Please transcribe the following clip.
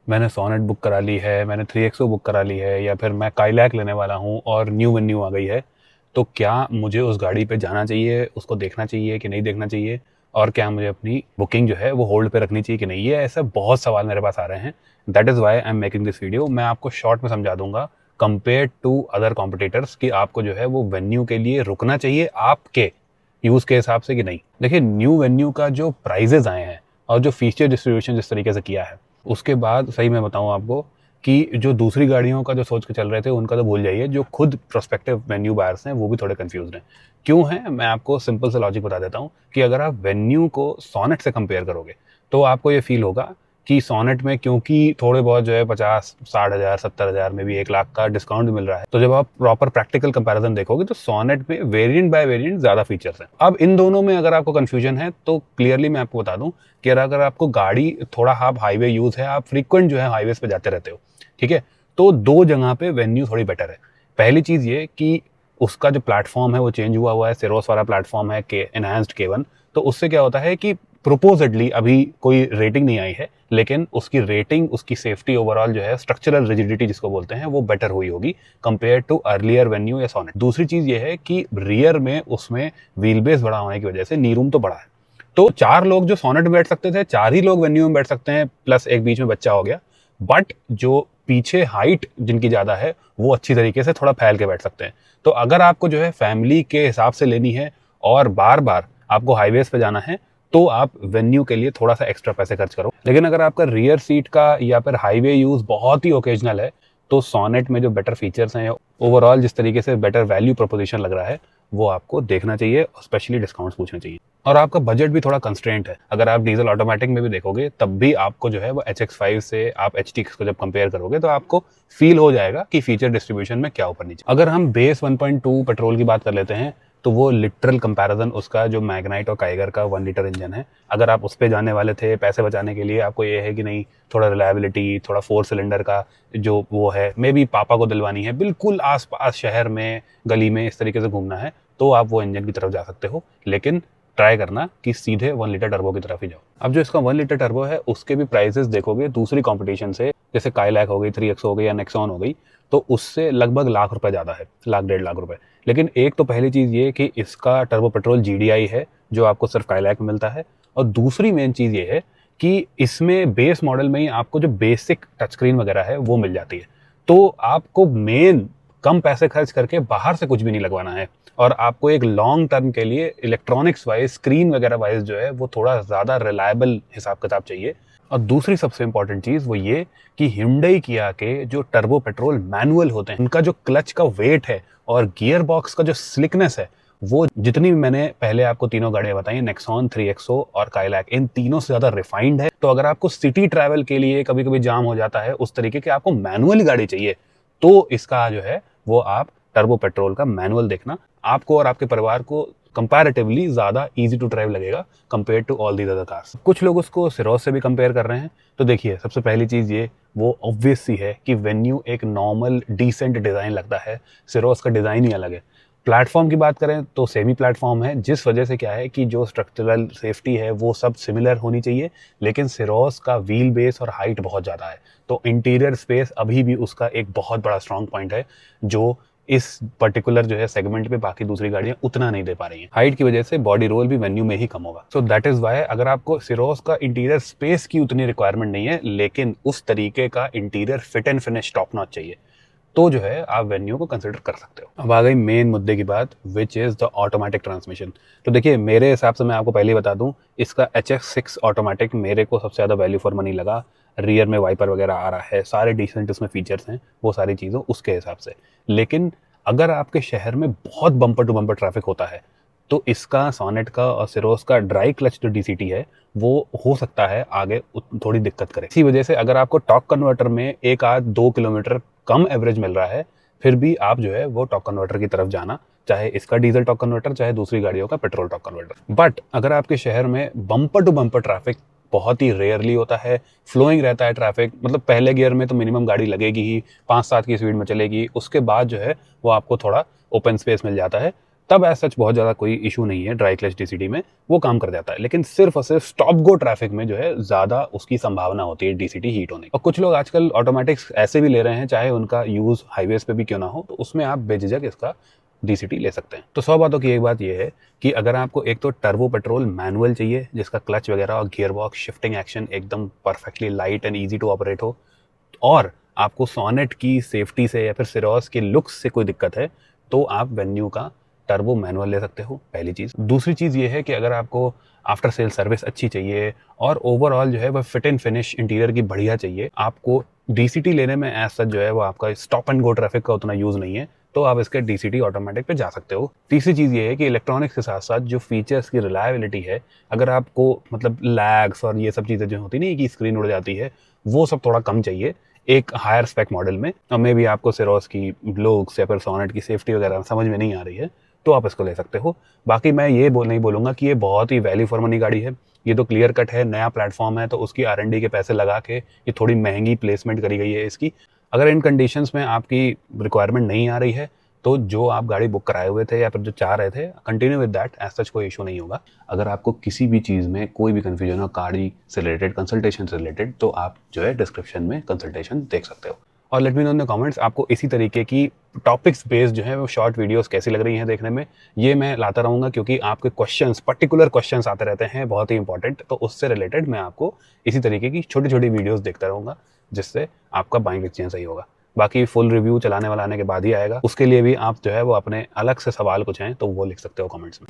मैंने sonnet book करा ली है, मैंने 3XO बुक करा ली है, या फिर मैं काइलैक लेने वाला हूँ और न्यू वेन्यू आ गई है, तो क्या मुझे उस गाड़ी पे जाना चाहिए, उसको देखना चाहिए कि नहीं देखना चाहिए, और क्या मुझे अपनी बुकिंग जो है वो होल्ड पे रखनी चाहिए कि नहीं? ये ऐसे बहुत सवाल मेरे पास आ रहे हैं। That is why I am making this video. मैं आपको शॉर्ट में समझा दूंगा कंपेयर टू अदर कॉम्पिटिटर्स कि आपको जो है वो वेन्यू के लिए रुकना चाहिए आपके यूज़ के हिसाब से कि नहीं। देखिए, न्यू वेन्यू का जो प्राइजेज आए हैं और जो फीचर डिस्ट्रीब्यूशन जिस तरीके से किया है, उसके बाद सही मैं बताऊं आपको कि जो दूसरी गाड़ियों का जो सोच के चल रहे थे उनका तो भूल जाइए, जो खुद प्रोस्पेक्टिव वेन्यू बायर्स हैं वो भी थोड़े कंफ्यूज हैं। क्यों हैं? मैं आपको सिंपल सा लॉजिक बता देता हूँ कि अगर आप वेन्यू को सोनेट से कंपेयर करोगे तो आपको ये फील होगा कि सोनेट में क्योंकि थोड़े बहुत जो है 50-60 हज़ार 70 हज़ार में भी 1 लाख का डिस्काउंट मिल रहा है, तो जब आप प्रॉपर प्रैक्टिकल कंपैरिजन देखोगे तो सोनेट में वेरिएंट बाय वेरिएंट ज्यादा फीचर्स हैं। अब इन दोनों में अगर आपको कंफ्यूजन है तो क्लियरली मैं आपको बता दूं कि अगर आपको गाड़ी थोड़ा आप हाईवे यूज है, आप फ्रीक्वेंट जो है हाईवे पे जाते रहते हो, ठीक है, तो दो जगह पे वेन्यू थोड़ी बेटर है। पहली चीज ये कि उसका जो प्लेटफॉर्म है वो चेंज हुआ हुआ है, सिरोस वाला प्लेटफॉर्म है के एनहांस्ड K1। तो उससे क्या होता है कि प्रोपोजडली अभी कोई रेटिंग नहीं आई है, लेकिन उसकी रेटिंग, उसकी सेफ्टी ओवरऑल जो है, स्ट्रक्चरल रिजिडिटी जिसको बोलते हैं, वो बेटर हुई होगी कंपेयर टू अर्लियर वेन्यू या सोनेट। दूसरी चीज ये है कि रियर में उसमें व्हील बेस बड़ा होने की वजह से नी रूम तो बड़ा है, तो 4 लोग जो सोनेट में बैठ सकते थे 4 ही लोग वेन्यू में बैठ सकते हैं, प्लस एक बीच में बच्चा हो गया। बट जो पीछे हाइट जिनकी ज्यादा है वो अच्छी तरीके से थोड़ा फैल के बैठ सकते हैं। तो अगर आपको जो है फैमिली के हिसाब से लेनी है और बार बार आपको हाईवेज पे जाना है, तो आप वेन्यू के लिए थोड़ा सा एक्स्ट्रा पैसे खर्च करो। लेकिन अगर आपका रियर सीट का या फिर हाईवे यूज बहुत ही ओकेजनल है, तो सोनेट में जो बेटर फीचर्स हैं, ओवरऑल जिस तरीके से बेटर वैल्यू प्रोपोजिशन लग रहा है, वो आपको देखना चाहिए और स्पेशली डिस्काउंट्स पूछने चाहिए। और आपका बजट भी थोड़ा कंस्ट्रेंट है। अगर आप डीजल ऑटोमेटिक में भी देखोगे तब भी आपको जो है वो HX5 से आप HTX को जब कंपेयर करोगे तो आपको फील हो जाएगा कि फीचर डिस्ट्रीब्यूशन में क्या ऊपर नीचे। अगर हम बेस 1.2 पेट्रोल की बात कर लेते हैं तो वो लिटरल कंपैरिजन उसका जो मैग्नाइट और काइगर का 1 लीटर इंजन है, अगर आप उस पर जाने वाले थे पैसे बचाने के लिए, आपको ये है कि नहीं थोड़ा रिलायबिलिटी, थोड़ा 4 सिलेंडर का जो वो है, मे बी पापा को दिलवानी है, बिल्कुल आस पास शहर में गली में इस तरीके से घूमना है, तो आप वो इंजन की तरफ जा सकते हो। लेकिन ट्राई करना कि सीधे 1 लीटर टर्बो की तरफ ही जाओ। अब जो इसका 1 लीटर टर्बो है उसके भी प्राइसेस देखोगे दूसरी कंपटीशन से, जैसे काइलैक हो गई, 3XO हो गई या नेक्सॉन हो गई, तो उससे लगभग लाख रुपए ज्यादा है, लाख 1.5 लाख रुपए। लेकिन एक तो पहली चीज ये कि इसका टर्बो पेट्रोल GDI है जो आपको सिर्फ काइलैक में मिलता है, और दूसरी मेन चीज ये है कि इसमें बेस मॉडल में ही आपको जो बेसिक टच स्क्रीन वगैरह है वो मिल जाती है। तो आपको मेन कम पैसे खर्च करके बाहर से कुछ भी नहीं लगवाना है, और आपको एक लॉन्ग टर्म के लिए इलेक्ट्रॉनिक्स वाइज, स्क्रीन वगैरह वाइज जो है वो थोड़ा ज्यादा रिलायबल हिसाब किताब चाहिए। और दूसरी सबसे इंपॉर्टेंट चीज वो ये कि Hyundai किया के जो टर्बो पेट्रोल मैनुअल होते हैं उनका जो क्लच का वेट है और गियर बॉक्स का जो स्लिकनेस है, वो जितनी भी मैंने पहले आपको तीनों गाड़ियां बताई, नेक्सॉन, 3XO और काइलैक, इन तीनों से ज्यादा रिफाइंड है। तो अगर आपको सिटी ट्रैवल के लिए कभी कभी जाम हो जाता है, उस तरीके की आपको मैनुअल गाड़ी चाहिए, तो इसका जो है वो आप टर्बो पेट्रोल का मैनुअल देखना, आपको और आपके परिवार को कंपैरेटिवली ज्यादा इजी टू ड्राइव लगेगा compare to all these other cars. कुछ लोग उसको सिरोस से भी कंपेयर कर रहे हैं। तो देखिए, सबसे पहली चीज ये वो ऑब्वियस सी है कि वेन्यू एक नॉर्मल डिसेंट डिजाइन लगता है, सिरोस का डिजाइन ही अलग है। प्लेटफॉर्म की बात करें तो सेमी प्लेटफॉर्म है, जिस वजह से क्या है कि जो स्ट्रक्चरल सेफ्टी है वो सब सिमिलर होनी चाहिए, लेकिन सिरोस का व्हील बेस और हाइट बहुत ज़्यादा है, तो इंटीरियर स्पेस अभी भी उसका एक बहुत बड़ा स्ट्रॉन्ग पॉइंट है, जो इस पर्टिकुलर जो है सेगमेंट पे बाकी दूसरी गाड़ियां उतना नहीं दे पा रही हैं। हाइट की वजह से बॉडी रोल भी वेन्यू में ही कम होगा। सो दैट इज वाई अगर आपको सिरोस का इंटीरियर स्पेस की उतनी रिक्वायरमेंट नहीं है, लेकिन उस तरीके का interior fit and finish top notch चाहिए, तो जो है आप वेन्यू को कंसिडर कर सकते हो। अब आ गई मेन मुद्दे की बात, which is the automatic transmission. तो देखिए, मेरे हिसाब से मैं आपको पहले ही बता दूं, इसका HX6 ऑटोमेटिक मेरे को सबसे ज्यादा वैल्यू फॉर मनी लगा। रियर में वाइपर वगैरह आ रहा है, सारे डिसेंट उसमें फीचर्स हैं, वो सारी चीज़ों उसके हिसाब से। लेकिन अगर आपके शहर में बहुत बम्पर टू बम्पर ट्रैफिक होता है, तो इसका, सोनेट का और सिरोस का ड्राई क्लच जो DCT है वो हो सकता है आगे थोड़ी दिक्कत करे। इसी वजह से अगर आपको टॉर्क कन्वर्टर में 1-2 किलोमीटर कम एवरेज मिल रहा है, फिर भी आप जो है वो टॉर्क कन्वर्टर की तरफ जाना, चाहे इसका डीजल टॉर्क कन्वर्टर, चाहे दूसरी गाड़ियों का पेट्रोल टॉर्क कन्वर्टर। बट अगर आपके शहर में बम्पर टू बम्पर ट्रैफिक बहुत ही रेयरली होता है, फ्लोइंग रहता है ट्रैफिक, मतलब पहले गियर में तो मिनिमम गाड़ी लगेगी ही, 5-7 की स्पीड में चलेगी, उसके बाद जो है वो आपको थोड़ा ओपन स्पेस मिल जाता है, तब एज सच बहुत ज़्यादा कोई इशू नहीं है ड्राई क्लच डीसीडी में, वो काम कर जाता है। लेकिन सिर्फ और सिर्फ स्टॉप गो ट्रैफिक में जो है ज़्यादा उसकी संभावना होती है डीसीडी हीट होने की। और कुछ लोग आजकल ऑटोमेटिक्स ऐसे भी ले रहे हैं, चाहे उनका यूज़ हाईवेज पे भी क्यों ना हो, तो उसमें आप बेझिझक इसका डीसीटी ले सकते हैं। तो 100 बातों की एक बात यह है कि अगर आपको एक तो टर्बो पेट्रोल मैनुअल चाहिए जिसका क्लच वगैरह और गियर बॉक्स शिफ्टिंग एक्शन एकदम perfectly light and easy to operate हो, और आपको सोनेट की सेफ्टी से या फिर सिरोस के लुक्स से कोई दिक्कत है, तो आप वेन्यू का टर्बो मैनुअल ले सकते हो, पहली चीज़। दूसरी चीज़ ये है कि अगर आपको आफ्टर सेल सर्विस अच्छी चाहिए और ओवरऑल जो है वह फिट एंड फिनिश इंटीरियर की बढ़िया चाहिए, आपको डीसीटी लेने में एज सच जो है वो आपका स्टॉप एंड गो ट्रैफिक का उतना यूज़ नहीं है, तो आप इसके डीसीटी ऑटोमेटिक पे जा सकते हो। तीसरी चीज़ ये है कि इलेक्ट्रॉनिक्स के साथ साथ जो फीचर्स की रिलायबिलिटी है, अगर आपको मतलब लैग्स और ये सब चीज़ें जो होती नहीं कि स्क्रीन उड़ जाती है, वो सब थोड़ा कम चाहिए एक हायर स्पेक मॉडल में, और मे भी आपको सिरोस की लुक्स या फिर सोनेट की सेफ्टी वगैरह समझ में नहीं आ रही है, तो आप इसको ले सकते हो। बाकी मैं ये नहीं बोलूँगा कि ये बहुत ही वैल्यू फॉर मनी गाड़ी है। ये तो क्लियर कट है, नया प्लेटफॉर्म है, तो उसकी R&D के पैसे लगा के ये थोड़ी महंगी प्लेसमेंट करी गई है इसकी। अगर इन कंडीशंस में आपकी रिक्वायरमेंट नहीं आ रही है, तो जो आप गाड़ी बुक कराए हुए थे या फिर जो चाह रहे थे, continue with that, as such कोई इशू नहीं होगा। अगर आपको किसी भी चीज़ में कोई भी कन्फ्यूजन हो गाड़ी से रिलेटेड, कंसल्टेशन से रिलेटेड, तो आप जो है डिस्क्रिप्शन में कंसल्टेशन देख सकते हो। और let me know in the comments आपको इसी तरीके की टॉपिक्स बेस्ड जो है वो शॉर्ट वीडियोस कैसी लग रही हैं देखने में। ये मैं लाता रहूँगा क्योंकि आपके क्वेश्चंस, पर्टिकुलर क्वेश्चंस आते रहते हैं बहुत ही इंपॉर्टेंट, तो उससे रिलेटेड मैं आपको इसी तरीके की छोटी छोटी वीडियोस देखता रहूँगा, जिससे आपका बाइंग एक्सपीरियंस सही होगा। बाकी फुल रिव्यू चलाने वाला आने के बाद ही आएगा, उसके लिए भी आप जो है वो अपने अलग से सवाल कुछ हैं तो वो लिख सकते हो कमेंट्स में।